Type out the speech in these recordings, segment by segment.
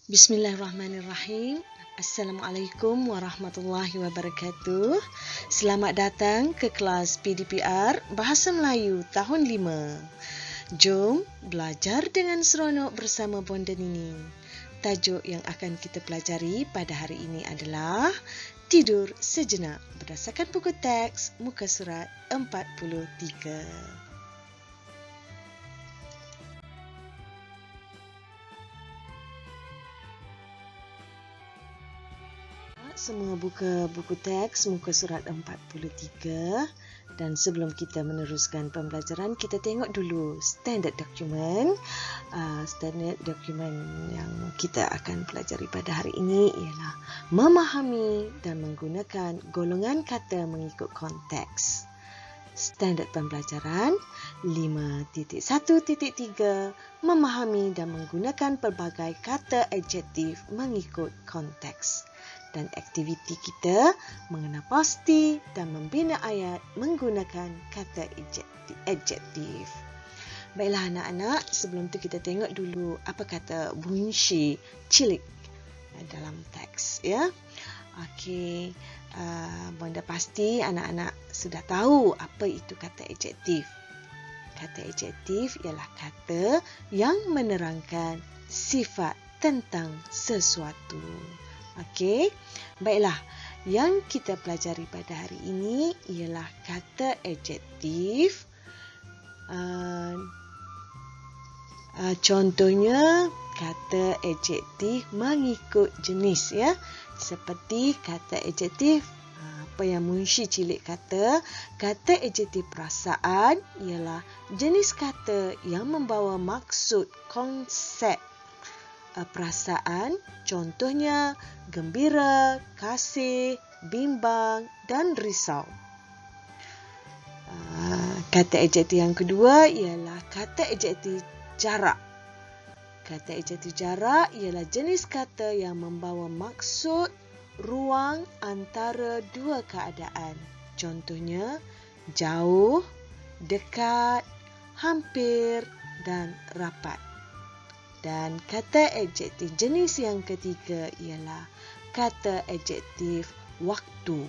Bismillahirrahmanirrahim. Assalamualaikum warahmatullahi wabarakatuh. Selamat datang ke kelas PDPR Bahasa Melayu tahun 5. Jom belajar dengan seronok bersama Bonda Nini. Tajuk yang akan kita pelajari pada hari ini adalah Tidur Sejenak berdasarkan buku teks muka surat 43. Semua buka buku teks muka surat 43 dan sebelum kita meneruskan pembelajaran, kita tengok dulu standard dokumen. Standard dokumen yang kita akan pelajari pada hari ini ialah memahami dan menggunakan golongan kata mengikut konteks. Standard pembelajaran 5.1.3 memahami dan menggunakan pelbagai kata adjektif mengikut konteks. Dan aktiviti kita mengenal pasti dan membina ayat menggunakan kata adjektif. Baiklah anak-anak, sebelum tu kita tengok dulu apa kata bunyi cilik dalam teks, ya. Okey, Bonda pasti anak-anak sudah tahu apa itu kata adjektif. Kata adjektif ialah kata yang menerangkan sifat tentang sesuatu. Okey, baiklah. Yang kita pelajari pada hari ini ialah kata adjektif. Contohnya, kata adjektif mengikut jenis, ya. Seperti kata adjektif, apa yang Munshi cilik kata adjektif perasaan ialah jenis kata yang membawa maksud konsep perasaan, contohnya gembira, kasih, bimbang dan risau. Kata adjektif yang kedua ialah kata adjektif jarak. Kata adjektif jarak ialah jenis kata yang membawa maksud ruang antara dua keadaan. Contohnya jauh, dekat, hampir dan rapat. Dan kata adjektif jenis yang ketiga ialah kata adjektif waktu,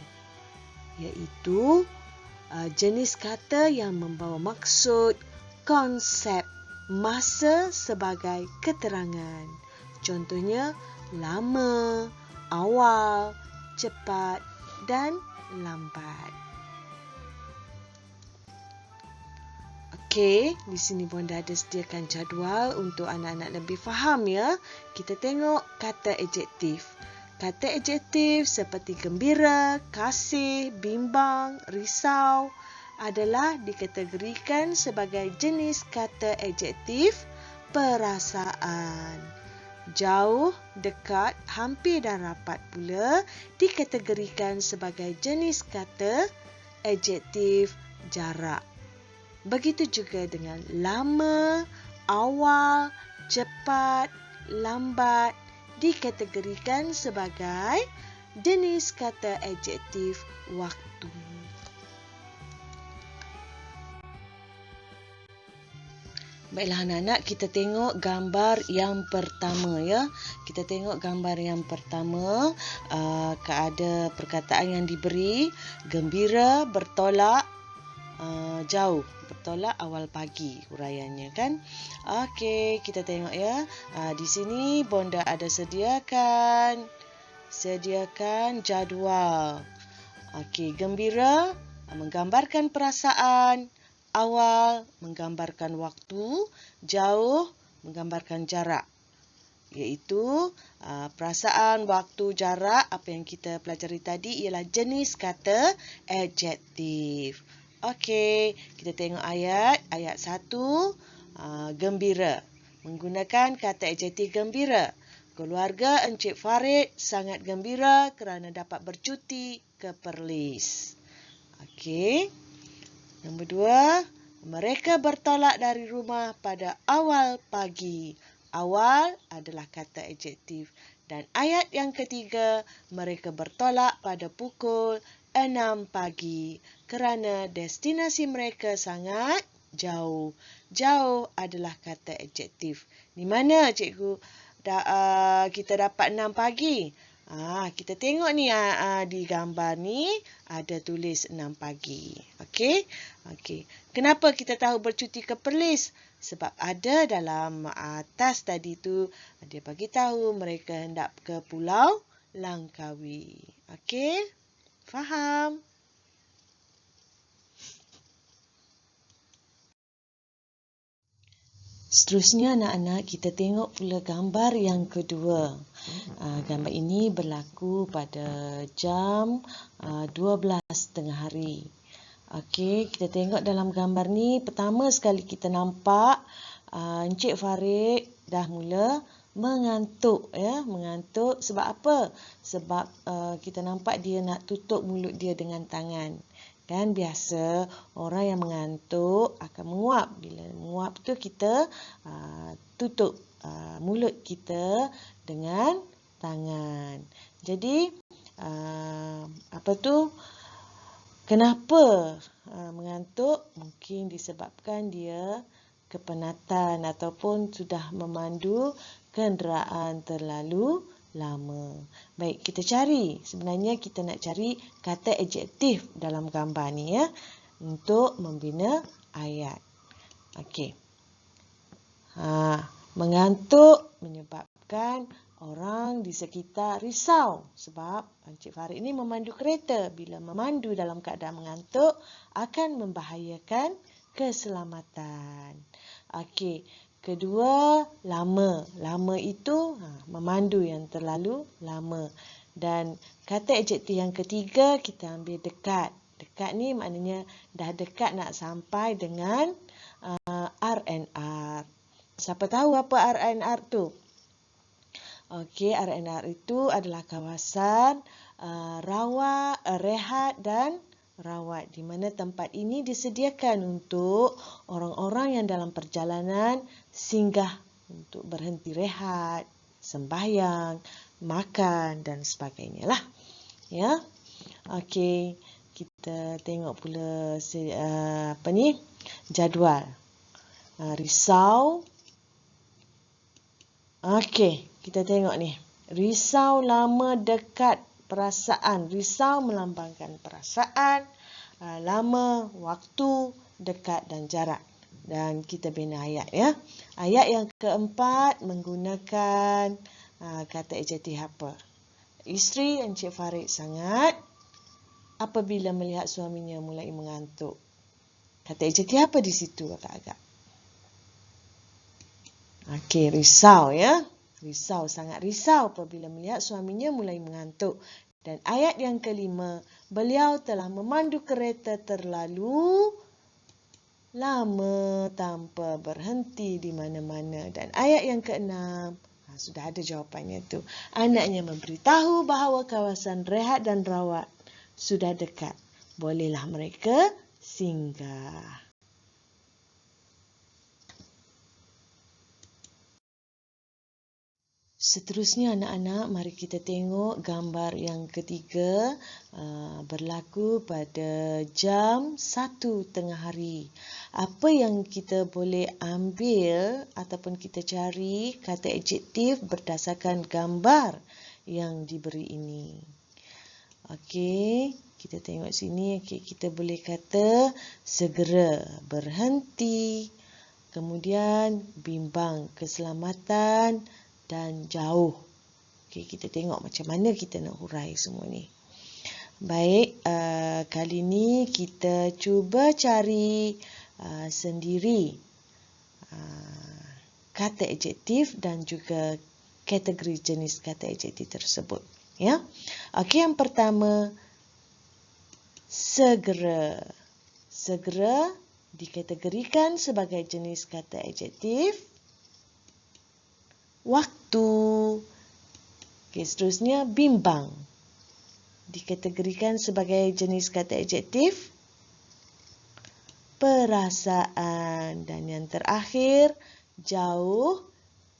iaitu jenis kata yang membawa maksud konsep masa sebagai keterangan. Contohnya lama, awal, cepat dan lambat. Okey, di sini Bonda ada sediakan jadual untuk anak-anak lebih faham, ya. Kita tengok kata adjektif. Kata adjektif seperti gembira, kasih, bimbang, risau adalah dikategorikan sebagai jenis kata adjektif perasaan. Jauh, dekat, hampir dan rapat pula dikategorikan sebagai jenis kata adjektif jarak. Begitu juga dengan lama, awal, cepat, lambat dikategorikan sebagai jenis kata adjektif waktu. Baiklah anak-anak, kita tengok gambar yang pertama, ya. Kita tengok gambar yang pertama, ada perkataan yang diberi gembira bertolak jauh, bertolak awal pagi huraiannya, kan. Okey, kita tengok, ya. Di sini Bonda ada sediakan jadual. Okey, gembira menggambarkan perasaan, awal menggambarkan waktu, jauh menggambarkan jarak. Iaitu perasaan, waktu, jarak, apa yang kita pelajari tadi ialah jenis kata adjektif. Okey, kita tengok ayat 1, gembira. Menggunakan kata adjektif gembira. Keluarga Encik Farid sangat gembira kerana dapat bercuti ke Perlis. Okey. Nombor 2, mereka bertolak dari rumah pada awal pagi. Awal adalah kata adjektif. Dan ayat yang ketiga, mereka bertolak pada pukul 6 pagi kerana destinasi mereka sangat jauh. Jauh adalah kata adjektif. Di mana cikgu kita dapat 6 pagi. Kita tengok ni di gambar ni ada tulis 6 pagi. Okey. Kenapa kita tahu bercuti ke Perlis? Sebab ada dalam atas tadi tu dia bagi tahu mereka hendak ke Pulau Langkawi. Okey? Faham? Seterusnya anak-anak, kita tengok pula gambar yang kedua. Gambar ini berlaku pada jam 12 tengah hari. Okey, kita tengok dalam gambar ni, pertama sekali kita nampak Encik Farid dah mula mengantuk, ya. Mengantuk sebab apa? Sebab kita nampak dia nak tutup mulut dia dengan tangan. Kan biasa orang yang mengantuk akan menguap. Bila menguap tu kita tutup mulut kita dengan tangan. Jadi kenapa mengantuk? Mungkin disebabkan dia kepenatan ataupun sudah memandu kenderaan terlalu lama. Baik, kita cari. Sebenarnya kita nak cari kata adjektif dalam gambar ni, ya, untuk membina ayat. Okey. Mengantuk menyebabkan orang di sekitar risau sebab Encik Farid ni memandu kereta. Bila memandu dalam keadaan mengantuk akan membahayakan keselamatan. Okey. Kedua, lama. Lama itu memandu yang terlalu lama. Dan kata adjektif yang ketiga kita ambil dekat. Dekat ni maknanya dah dekat nak sampai dengan R&R. Siapa tahu apa R&R tu? Okey, R&R itu adalah kawasan rehat dan rawat, di mana tempat ini disediakan untuk orang-orang yang dalam perjalanan singgah untuk berhenti rehat, sembahyang, makan dan sebagainya lah. Ya. Okey, kita tengok pula jadual. Risau. Okey, kita tengok ni. Risau, lama, dekat, perasaan. Risau melambangkan perasaan, lama, waktu, dekat dan jarak. Dan kita bina ayat, ya. Ayat yang keempat menggunakan kata adjektif apa? Isteri Encik Farid sangat apabila melihat suaminya mulai mengantuk. Kata adjektif apa di situ agak-agak? Okey, risau, ya. Risau, sangat risau apabila melihat suaminya mulai mengantuk. Dan ayat yang kelima, beliau telah memandu kereta terlalu lama tanpa berhenti di mana-mana. Dan ayat yang keenam, sudah ada jawapannya tu. Anaknya memberitahu bahawa kawasan rehat dan rawat sudah dekat. Bolehlah mereka singgah. Seterusnya anak-anak, mari kita tengok gambar yang ketiga berlaku pada jam 1 tengah hari. Apa yang kita boleh ambil ataupun kita cari kata adjektif berdasarkan gambar yang diberi ini. Okey, kita tengok sini. Okey, kita boleh kata segera, berhenti, kemudian bimbang, keselamatan dan jauh. Okey, kita tengok macam mana kita nak hurai semua ni. Baik, kali ni kita cuba cari sendiri kata adjektif dan juga kategori jenis kata adjektif tersebut. Ya. Okey, yang pertama, segera. Segera dikategorikan sebagai jenis kata adjektif. Waktu. Okey, seterusnya bimbang. Dikategorikan sebagai jenis kata adjektif. Perasaan. Dan yang terakhir, jauh.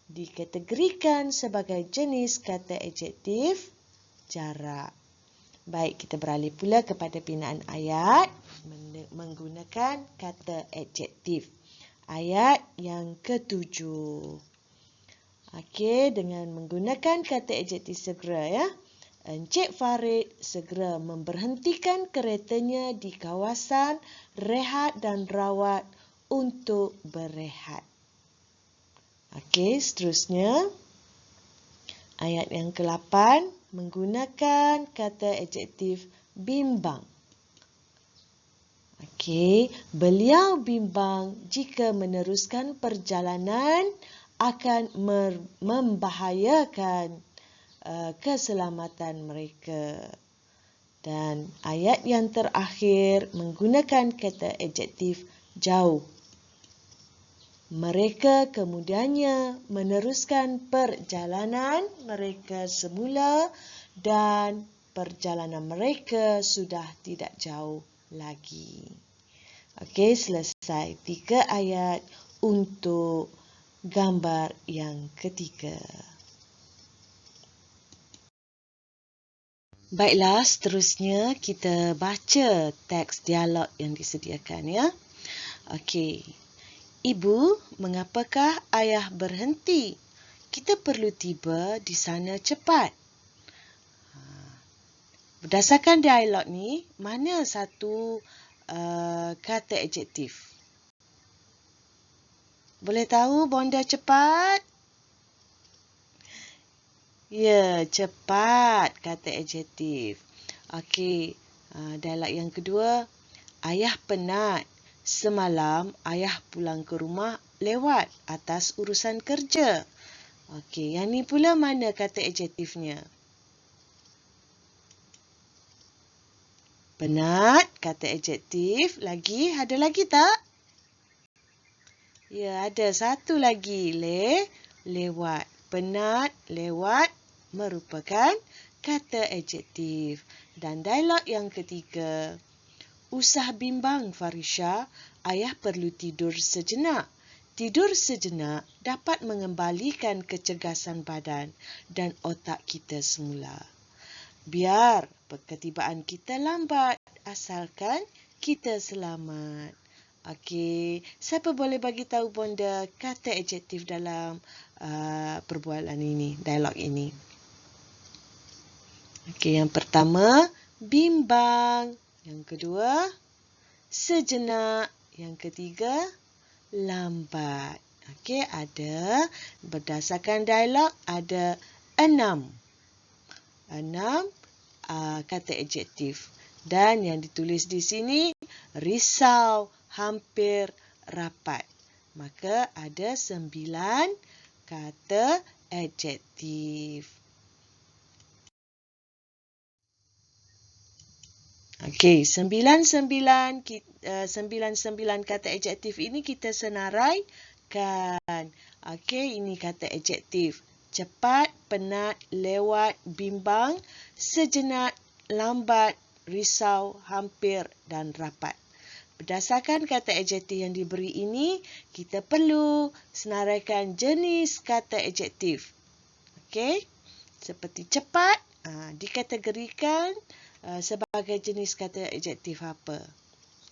Dikategorikan sebagai jenis kata adjektif. Jarak. Baik, kita beralih pula kepada binaan ayat menggunakan kata adjektif. Ayat yang ketujuh. Okey, dengan menggunakan kata adjektif segera ya. Encik Farid segera memberhentikan keretanya di kawasan rehat dan rawat untuk berehat. Okey, seterusnya ayat yang ke-8 menggunakan kata adjektif bimbang. Okey, beliau bimbang jika meneruskan perjalanan akan membahayakan keselamatan mereka. Dan ayat yang terakhir menggunakan kata adjektif jauh. Mereka kemudiannya meneruskan perjalanan mereka semula dan perjalanan mereka sudah tidak jauh lagi. Okey, selesai 3 ayat untuk gambar yang ketiga. Baiklah, seterusnya kita baca teks dialog yang disediakan ya. Okey. Ibu, mengapakah ayah berhenti? Kita perlu tiba di sana cepat. Berdasarkan dialog ni, mana satu kata adjektif? Boleh tahu bonda cepat? Ya, cepat kata adjektif. Okey, dialog yang kedua. Ayah penat. Semalam ayah pulang ke rumah lewat atas urusan kerja. Okey, yang ni pula mana kata adjektifnya? Penat kata adjektif. Lagi, ada lagi tak? Ya, ada satu lagi. Lewat. Penat, lewat merupakan kata adjektif. Dan dialog yang ketiga. Usah bimbang Farisha, ayah perlu tidur sejenak. Tidur sejenak dapat mengembalikan kecergasan badan dan otak kita semula. Biar ketibaan kita lambat asalkan kita selamat. Okey, siapa boleh bagi tahu bonda kata adjektif dalam perbualan ini, dialog ini? Okey, yang pertama, bimbang. Yang kedua, sejenak. Yang ketiga, lambat. Okey, ada berdasarkan dialog ada 6 kata adjektif. Dan yang ditulis di sini, risau, hampir, rapat. Maka ada 9 kata adjektif. Okey, 9 kata adjektif ini kita senaraikan. Okey, ini kata adjektif. Cepat, penat, lewat, bimbang, sejenak, lambat, risau, hampir dan rapat. Berdasarkan kata adjektif yang diberi ini, kita perlu senaraikan jenis kata adjektif. Okey, seperti cepat, dikategorikan sebagai jenis kata adjektif apa?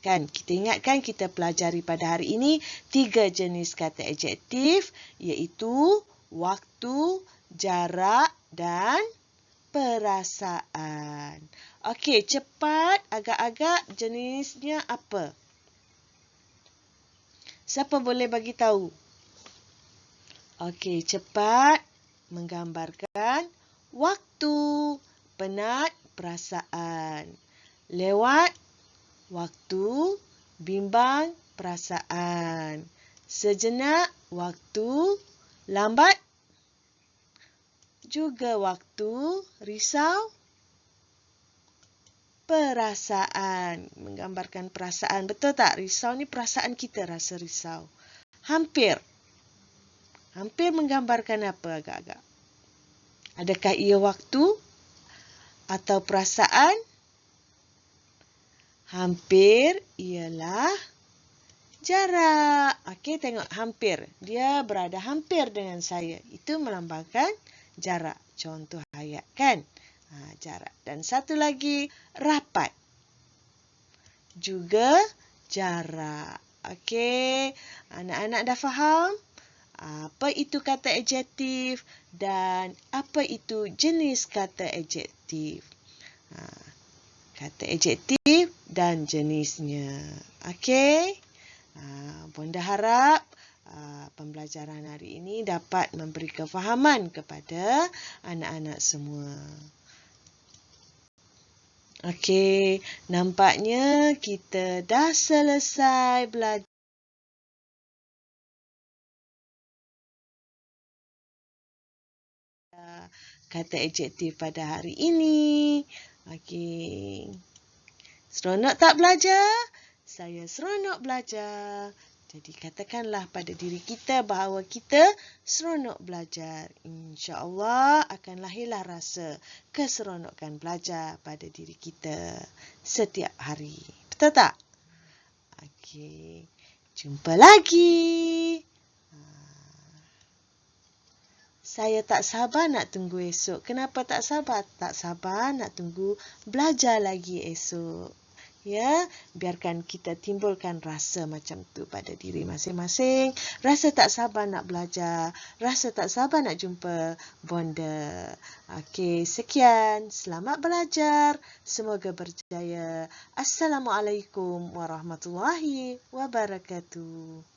Kan, kita ingatkan kita pelajari pada hari ini 3 jenis kata adjektif, iaitu waktu, jarak dan perasaan. Okey, cepat agak-agak jenisnya apa? Siapa boleh bagi tahu? Okey, cepat menggambarkan waktu, penat, perasaan. Lewat, waktu, bimbang, perasaan. Sejenak, waktu, lambat, juga waktu, risau, perasaan. Menggambarkan perasaan. Betul tak? Risau ni perasaan kita rasa risau. Hampir. Hampir menggambarkan apa agak-agak? Adakah ia waktu atau perasaan? Hampir ialah jarak. Okey, tengok hampir. Dia berada hampir dengan saya. Itu melambangkan jarak. Contoh ayat kan? Jarak. Dan satu lagi, rapat. Juga jarak. Okey, anak-anak dah faham? apa itu kata adjektif dan apa itu jenis kata adjektif. Kata adjektif dan jenisnya. Okey? Bonda harap pembelajaran hari ini dapat memberi kefahaman kepada anak-anak semua. Okey, nampaknya kita dah selesai belajar kata adjektif pada hari ini. Okey. Seronok tak belajar? Saya seronok belajar. Jadi katakanlah pada diri kita bahawa kita seronok belajar. InsyaAllah akan lahirlah rasa keseronokan belajar pada diri kita setiap hari. Betul tak? Okey. Jumpa lagi. Saya tak sabar nak tunggu esok. Kenapa tak sabar? Tak sabar nak tunggu belajar lagi esok. Ya, biarkan kita timbulkan rasa macam tu pada diri masing-masing. Rasa tak sabar nak belajar, rasa tak sabar nak jumpa bonda. Okey, sekian. Selamat belajar. Semoga berjaya. Assalamualaikum warahmatullahi wabarakatuh.